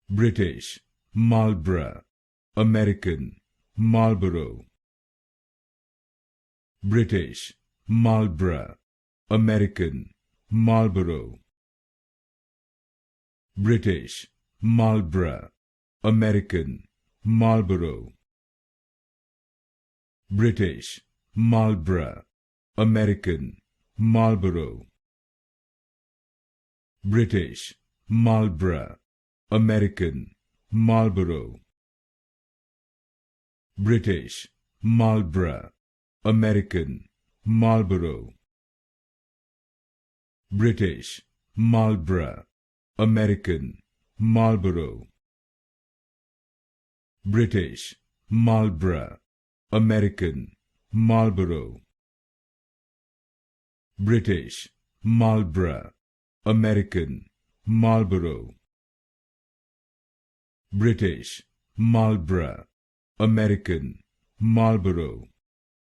British Marlboro, American Marlboro. British Marlboro, American Marlboro. British Marlboro, American Marlboro. British Marlboro, American Marlboro. British Marlboro, American Marlboro. British Marlboro, American Marlboro. British Marlboro, American Marlboro. British Marlboro, American Marlboro. British Marlboro, American Marlboro. British Marlboro, American Marlboro.